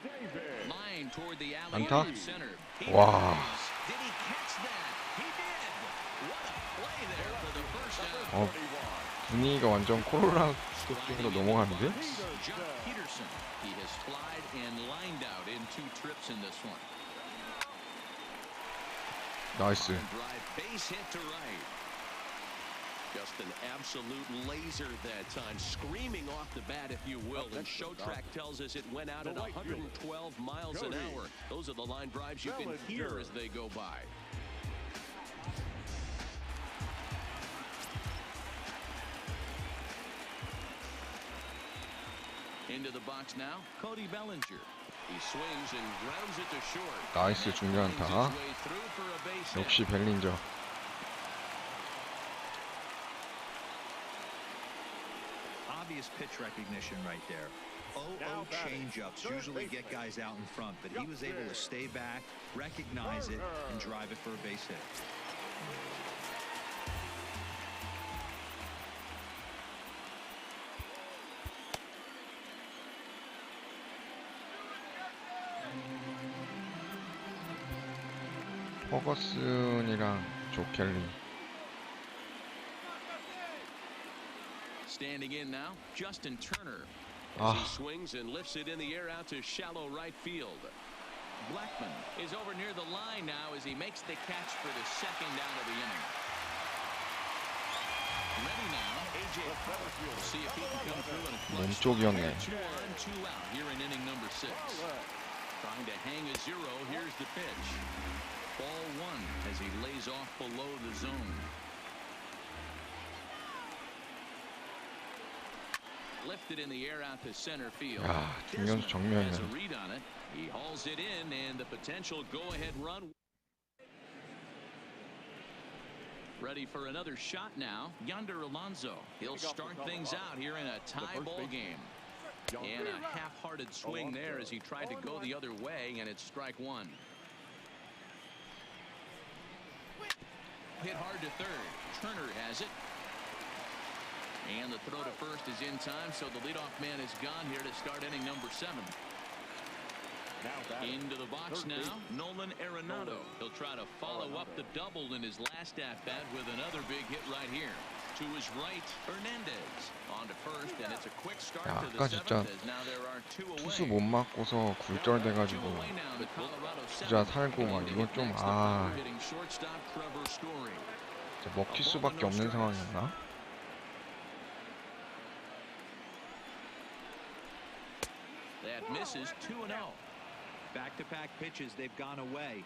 David. Line toward the alley 안타? in center. He 와. does. Did he catch that? He did. What a play there for the first out. 어, 분위기가 완전 콜로라도 쪽으로 넘어가는데? John Peterson. He has flied and lined out in 2 trips in this one. 나이스. Drive base hit to right. Just an absolute laser that time, screaming off the bat, if you will. And Showtrack tells us it went out at 112 miles an hour. Those are the line drives you can hear as they go by. Into the box now, Cody Bellinger. He swings and grounds it to short. 나이스 중요한 Finds 타. his way through for a base hit. 역시 벨린저. Obvious pitch recognition right there. 0-0 changeups usually get guys out in front, but he was able to stay back, recognize it, and drive it for a base hit. 허거슨이랑 조켈리. Standing in now, Justin Turner. As Ah. he swings and lifts it in the air out to shallow right field. Blackmon is over near the line now as he makes the catch for the second out of the inning. Ready now, AJ Pollock. We'll see if he can come through in a clutch. 몸쪽이었네. 2 on, 2 out here in inning number 6. Trying to hang a 0. Here's the pitch. Ball 1 as he lays off below the zone. Lifted in the air out to center field. 야, 중견수 Desmond has a 정면이네. read on it. He hauls it in, and the potential go-ahead run. Ready for another shot now. Yonder Alonso. He'll start things out here in a tie ball game. And a half-hearted swing there as he tried to go the other way, and it's strike 1. Hit hard to third. Turner has it. And the throw to first is in time, so the leadoff man is gone here to start inning number 7. Into the box now, Nolan Arenado. He'll try to follow up the double in his last at-bat with another big hit right here. To his right, Hernandez. On to first, and it's a quick start 야, to the 아까 진짜 7th as now there are 2 away. 투수 못 맞고서 굴절돼가지고 2 away now, the Colorado 주자 7th. 살고 막 And 이건 to 좀 hit next, 아, the hitting shortstop Trevor Story. 진짜 먹힐 수밖에 없는 상황이었나? That misses 2-0. Back-to-back pitches, they've gone away.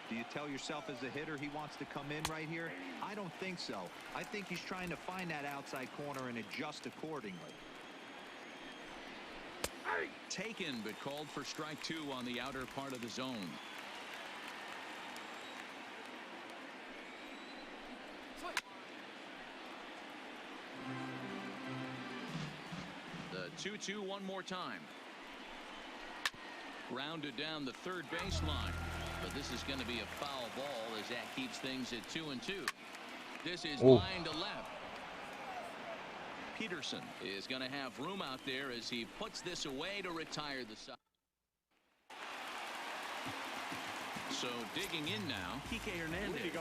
Do you tell yourself as a hitter he wants to come in right here? I don't think so. I think he's trying to find that outside corner and adjust accordingly. Taken, but called for strike two on the outer part of the zone. The 2-2 one more time. Rounded down the third baseline. But this is going to be a foul ball as that keeps things at 2-2. This is line to left. Peterson is going to have room out there as he puts this away to retire the side. So digging in now, Kike Hernandez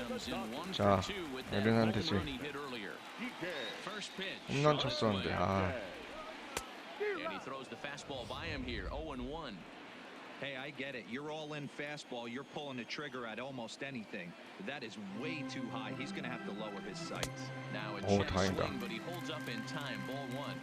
comes in 1 자, for 2 with that 에르난데즈 home run he hit earlier. First pitch. 홈런 쳤었는데 And he throws the fastball by him here. 0-1. Hey, I get it. You're all in fastball. You're pulling the trigger at almost anything. That is way too high. He's going to have to lower his sights. Now a check 다행이다. swing, but he holds up in time. Ball one.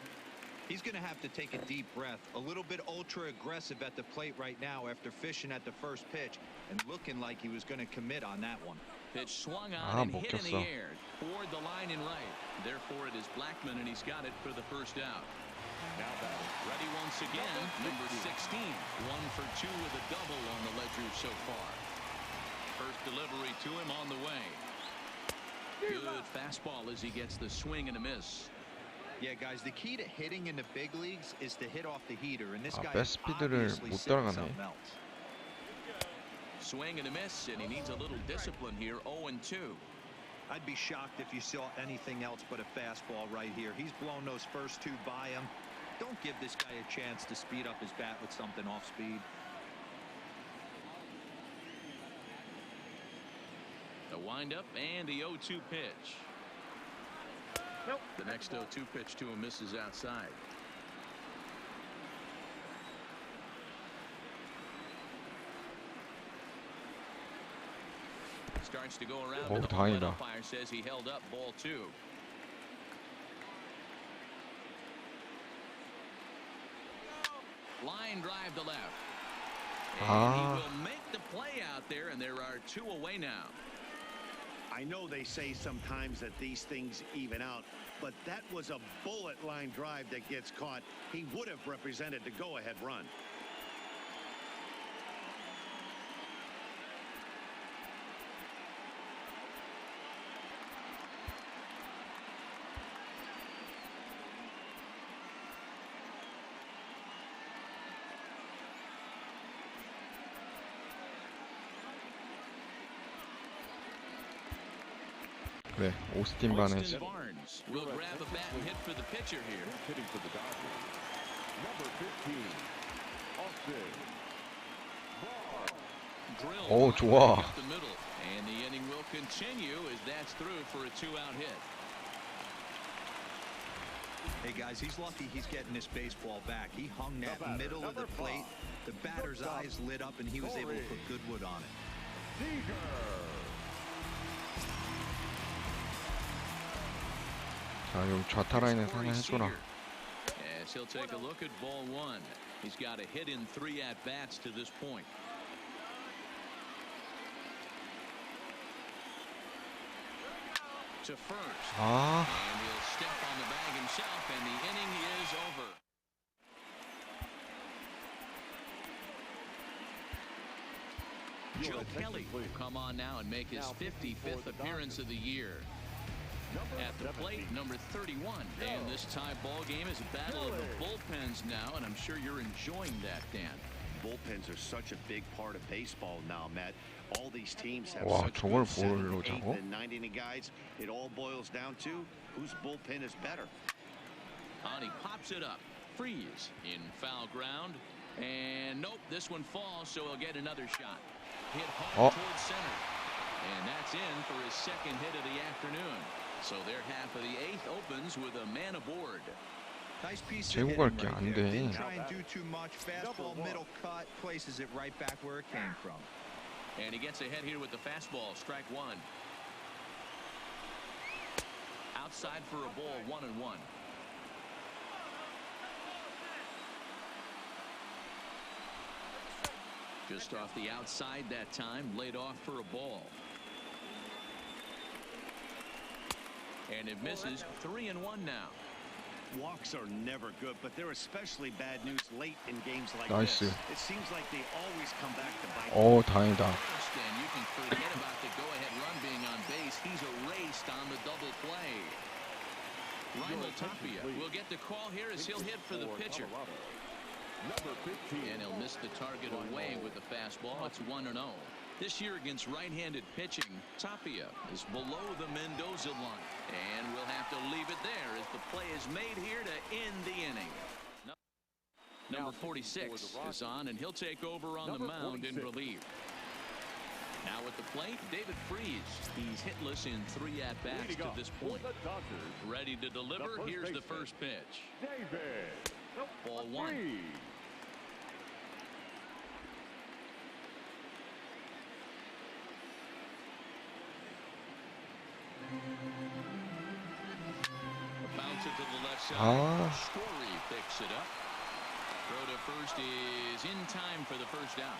He's going to have to take a deep breath. A little bit ultra aggressive at the plate right now after fishing at the first pitch and looking like he was going to commit on that one. Pitch swung on and hit in the 먹혔어. air toward the line and right. Therefore, it is Blackman, and he's got it for the first out. Ready once again, number 16. 1 for 2 with a double on the ledger so far. First delivery to him on the way. Good fastball as he gets the swing and a miss. Yeah, guys, the key to hitting in the big leagues is to hit off the heater, and this guy 배 is 스피드를 obviously 못 sitting 따라가네. something else. Swing and a miss, and he needs a little discipline here. 0-2. I'd be shocked if you saw anything else but a fastball right here. He's blown those first two by him. Don't give this guy a chance to speed up his bat with something off speed. The windup and the 0-2 pitch. Nope. The next 0-2 pitch to him misses outside. Starts to go around, but the 다행이다. umpire says he held up. Ball two. Line drive to left. And he will make the play out there, and there are 2 away now. I know they say sometimes that these things even out, but that was a bullet line drive that gets caught. He would have represented the go-ahead run. 그래, 오스틴 바넷. Austin Barnes will grab a bat and hit for the pitcher here. Hitting for the Dodgers. Number 15, Austin Barnes. 오, 좋아. Up the middle, and the inning will continue as that's through for a 2-out hit. Hey guys, he's lucky he's getting this baseball back. He hung that middle of the plate. The batter's eyes lit up, and he was able to put good wood on it. 자, 여기 좌타 라인에서 하나 해줘라. As he'll take a look at ball one. He's got a hit in 3 at-bats to this point. To first. And he'll step on the bag himself, and the inning is over. Joe Kelly will come on now and make his 55th appearance of the year. At the plate, number 31. And this tie ball game is a battle of the bullpens now, and I'm sure you're enjoying that, Dan. Bullpens are such a big part of baseball now, Matt. All these teams have 와, such 저걸 good seventh, 볼로 eighth, 잡어? and ninth inning guys. It all boils down to whose bullpen is better. And he pops it up. Freeze in foul ground. And nope, this one falls, so he'll get another shot. Hit hard towards center. And that's in for his second hit of the afternoon. So their half of the 8th opens with a man aboard. Nice piece of 재고 hitting 갈게 right 안 there. 돼. Didn't try and do too much. Fastball, middle cut, places it right back where it came from. And he gets ahead here with the fastball. Strike one. Outside for a ball, 1-1. Just off the outside that time, laid off for a ball. And it misses. 3-1 now. Walks are never good, but they're especially bad news late in games like 나이스. this. It seems like they always come back to bite. 오, 다행이다. And you can forget about the go-ahead run being on base. He's erased on the double play. Ryan Tapia will get the call here as he'll hit for the pitcher. Number 15. And he'll miss the target away with the fastball. It's 1-0. This year against right-handed pitching, Tapia is below the Mendoza line. And we'll have to leave it there as the play is made here to end the inning. Number 46 is on, and he'll take over on the mound in relief. Now at the plate, David Freese. He's hitless in 3 at-bats to this point. Ready to deliver. Here's the first pitch. David. Ball 1. Bouncer to the left side. Story picks it up. Throw to first is in time for the first down.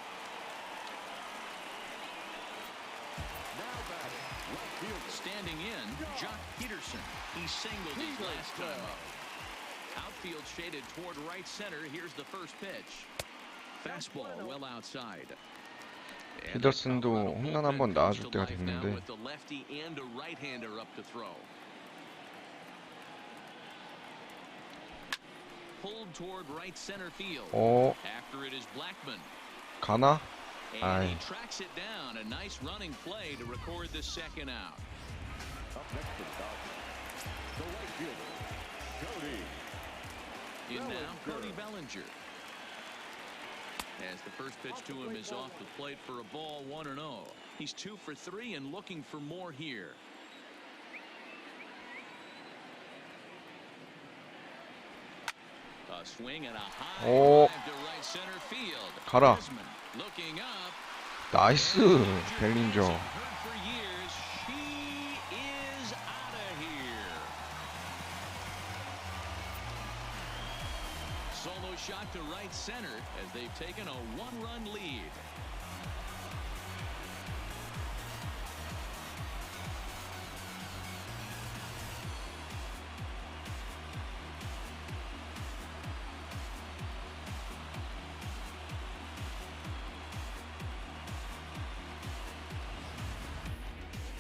Standing in, Jock Peterson. He singled his last time up. Outfield shaded toward right center. Here's the first pitch. Fastball well outside. 피더슨도 홈런 한번 나와줄 때가 됐는데. With the lefty and a right-hander up to throw. Pulled toward right center field. After it is Blackman. 가나? And he tracks it down. A nice running play to record the second out. Up next to the Dodgers, the right fielder, Cody. In now, Cody Bellinger. As the first pitch to him is off the plate for a ball, 1-0. He's 2 for 3 and looking for more here. A swing and a high drive to right center field. 가라. Looking up. 나이스, 벨린저. For years, she is out of here. Solo shot to right center as they've taken a 1-run lead.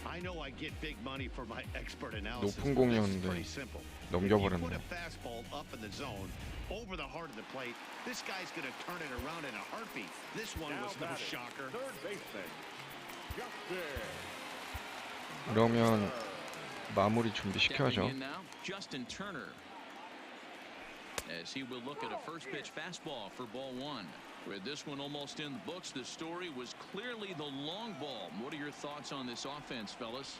I know I get big money for my expert analysis. 높은 but this is 공이었는데 pretty simple. If you 넘겨버렸네. put a fastball up in the zone, over the heart of the plate, this guy's going to turn it around in a heartbeat. This one was no shocker. Third baseman, Justin. 그러면 마무리 준비시켜야죠. In now, Justin Turner. As he will look at a first pitch fastball for ball 1. With this one almost in the books, the story was clearly the long ball. What are your thoughts on this offense, fellas?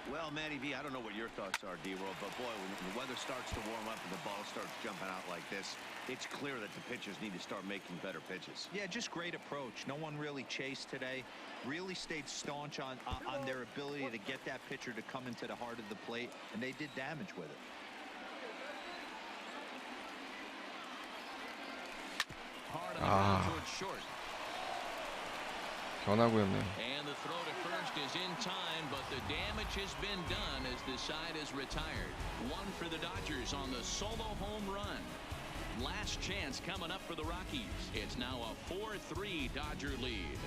Well, Matty V, I don't know what your thoughts are, D-Roll, but boy, when the weather starts to warm up and the ball starts jumping out like this, it's clear that the pitchers need to start making better pitches. Yeah, just great approach. No one really chased today. Really stayed staunch on their ability to get that pitcher to come into the heart of the plate, and they did damage with it. Hard on the ground towards short. 변화구였네. And the throw to first is in time, but the damage has been done as the side is retired. 1 for the Dodgers on the solo home run. Last chance coming up for the Rockies. It's now a 4-3 Dodger lead.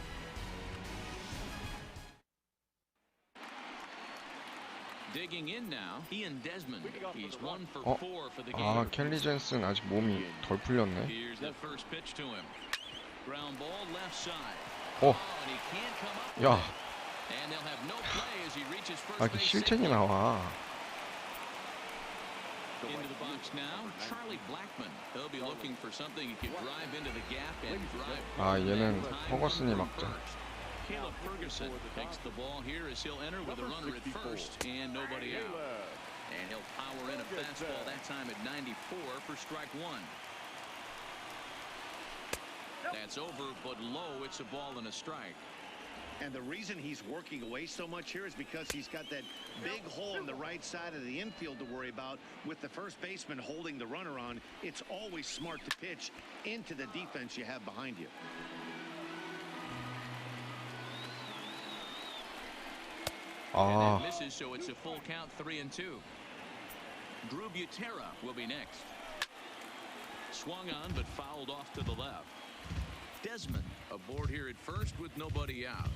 Digging in now, Ian Desmond. He's 1 for 4 for the game. 아, 켈리 젠슨 아직 몸이 덜 풀렸네. Here's the first pitch to him. Ground ball left side. 어, And he can't come up with 야, it. And they'll have no play as he reaches first 아, 이렇게 base. 실책이 나와. Into the box now, Charlie Blackman. He'll be looking for something he can drive into the gap and drive. 아, 얘는 허거슨이 막자. Caleb Ferguson takes the ball here as he'll enter with a runner at first and nobody out. And he'll power in a fastball that time at 94 for strike 1. That's over, but low. It's a ball and a strike. And the reason he's working away so much here is because he's got that big hole on the right side of the infield to worry about. With the first baseman holding the runner on, it's always smart to pitch into the defense you have behind you. 아, Misses, so it's a full count, 3-2. Drew Butera will be next. Swung on but fouled off to the left. Desmond aboard here at first with nobody out.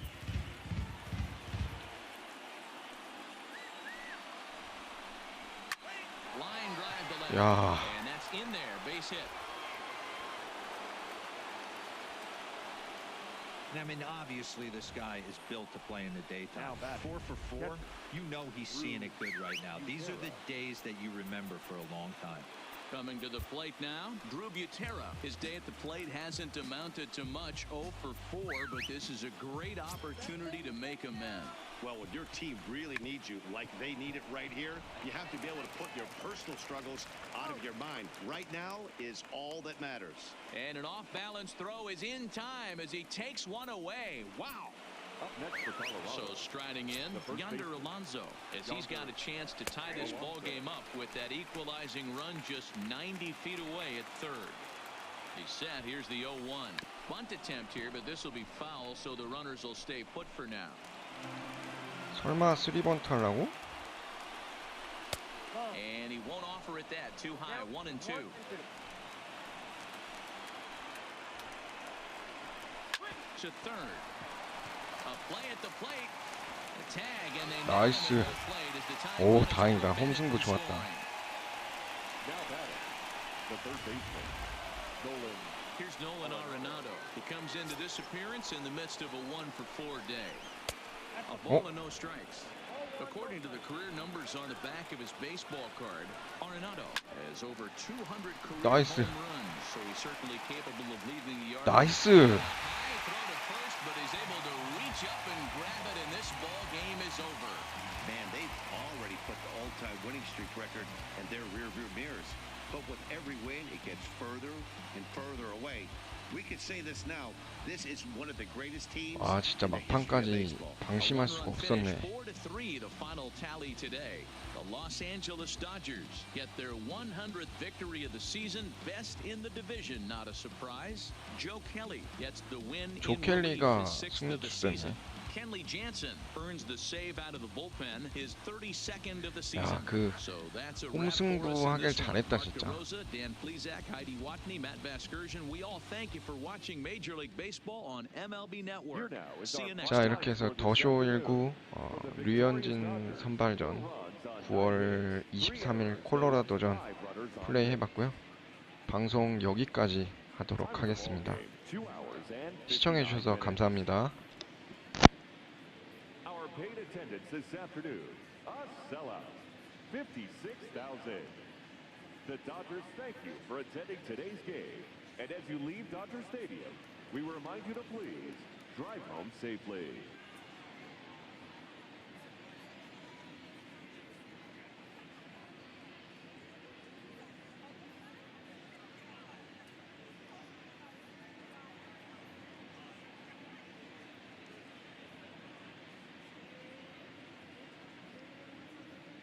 Line drive to left. 야, And that's in there. Base hit. I mean, obviously, this guy is built to play in the daytime. 4 for 4. You know he's seeing it good right now. These are the days that you remember for a long time. Coming to the plate now, Drew Butera. His day at the plate hasn't amounted to much, 0 for 4, but this is a great opportunity to make amends. Well, when your team really needs you, like they need it right here, you have to be able to put your personal struggles out of your mind. Right now is all that matters. And an off-balance throw is in time as he takes one away. Wow. Up next for Colorado. So striding in, Yonder Alonso, as he's got a chance to tie this ball game up with that equalizing run just 90 feet away at third. He's set. Here's the 0-1. Bunt attempt here, but this will be foul, so the runners will stay put for now. 설마 3번트 하려고? And he won't offer it that. Too high. 1 and 2. To third. A play at the plate. A tag and they 나이스. 오, 다행이다. 홈승부 좋았다. Now batting, the third baseman, Nolan. Here's Nolan Arenado. He comes into this appearance in the midst of a 1 for 4 day. A ball and no strikes. According to the career numbers on the back of his baseball card, Arenado has over 200 career 나이스. home runs, so he's certainly capable of leaving the yard. 나이스. High throw to first, but he's able to reach up and grab it, and this ball game is over. Man, they've already put the all-time winning streak record in their rearview mirrors. But with every win, it gets further and further away. We could say this now. This is one of the greatest teams. 아, 진짜 막판까지 방심할 수가 없었네. 4-3 the final tally today. The Los Angeles Dodgers get their 100th victory of the season, best in the division. Not a surprise. Joe Kelly gets the win 조 in relief, 켈리가 his 6th of the 승리 season. 투수였네. Kenley Jansen earns the save out of the bullpen, his 32nd of the 야, season. 그 So that's a wrap for us 홈승부 in 하길 this one. 잘했다 Mark 진짜. DeRosa, Dan Plesac, Heidi Watney, Matt Vasgersian. We all thank you for watching Major League Baseball on MLB Network. Here now is See our you next 자, time. 이렇게 해서 더쇼 19 류현진 선발전 9월 23일 콜로라도전 플레이 해봤고요. 방송 여기까지 하도록 하겠습니다. 시청해주셔서 감사합니다. Our paid attendance this afternoon, a sellout, 56,000. The Dodgers thank you for attending today's game. And as you leave Dodger Stadium, we remind you to please drive home safely.